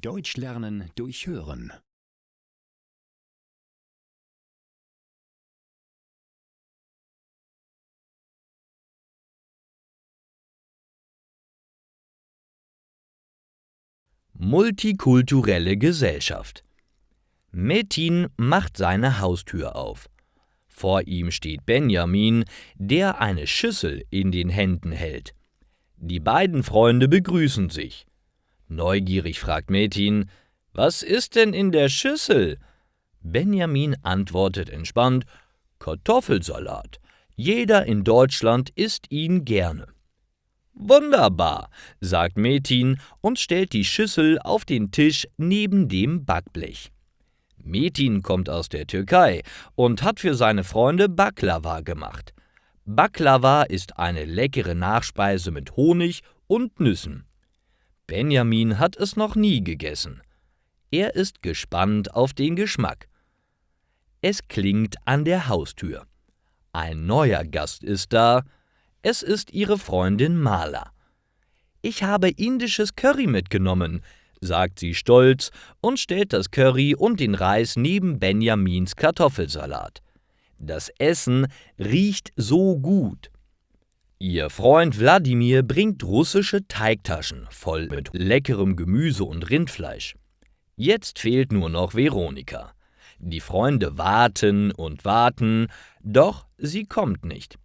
Deutsch lernen durch Hören. Multikulturelle Gesellschaft. Metin macht seine Haustür auf. Vor ihm steht Benjamin, der eine Schüssel in den Händen hält. Die beiden Freunde begrüßen sich. Neugierig fragt Metin: »Was ist denn in der Schüssel?« Benjamin antwortet entspannt: »Kartoffelsalat. Jeder in Deutschland isst ihn gerne.« »Wunderbar«, sagt Metin und stellt die Schüssel auf den Tisch neben dem Backblech. Metin kommt aus der Türkei und hat für seine Freunde Baklava gemacht. Baklava ist eine leckere Nachspeise mit Honig und Nüssen. Benjamin hat es noch nie gegessen. Er ist gespannt auf den Geschmack. Es klingt an der Haustür. Ein neuer Gast ist da. Es ist ihre Freundin Mala. »Ich habe indisches Curry mitgenommen«, sagt sie stolz und stellt das Curry und den Reis neben Benjamins Kartoffelsalat. Das Essen riecht so gut. Ihr Freund Wladimir bringt russische Teigtaschen voll mit leckerem Gemüse und Rindfleisch. Jetzt fehlt nur noch Veronika. Die Freunde warten und warten, doch sie kommt nicht.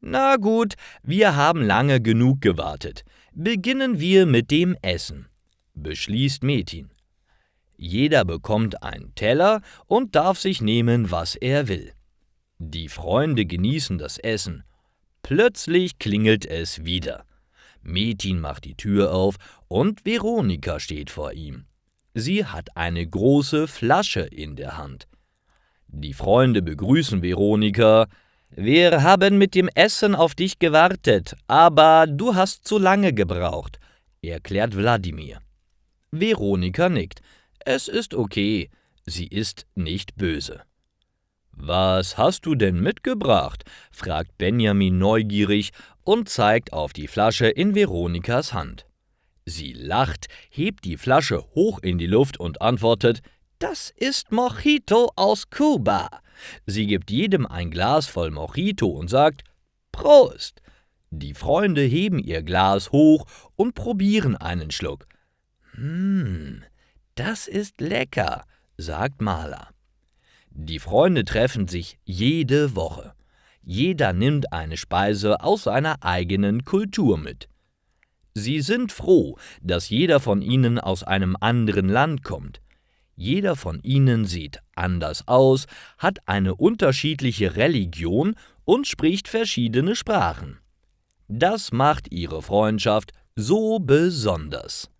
»Na gut, wir haben lange genug gewartet. Beginnen wir mit dem Essen«, beschließt Metin. Jeder bekommt einen Teller und darf sich nehmen, was er will. Die Freunde genießen das Essen. Plötzlich klingelt es wieder. Metin macht die Tür auf und Veronika steht vor ihm. Sie hat eine große Flasche in der Hand. Die Freunde begrüßen Veronika. »Wir haben mit dem Essen auf dich gewartet, aber du hast zu lange gebraucht«, erklärt Wladimir. Veronika nickt. Es ist okay, sie ist nicht böse. »Was hast du denn mitgebracht?«, fragt Benjamin neugierig und zeigt auf die Flasche in Veronikas Hand. Sie lacht, hebt die Flasche hoch in die Luft und antwortet: »Das ist Mojito aus Kuba.« Sie gibt jedem ein Glas voll Mojito und sagt: »Prost!« Die Freunde heben ihr Glas hoch und probieren einen Schluck. Das ist lecker«, sagt Mala. Die Freunde treffen sich jede Woche. Jeder nimmt eine Speise aus seiner eigenen Kultur mit. Sie sind froh, dass jeder von ihnen aus einem anderen Land kommt. Jeder von ihnen sieht anders aus, hat eine unterschiedliche Religion und spricht verschiedene Sprachen. Das macht ihre Freundschaft so besonders.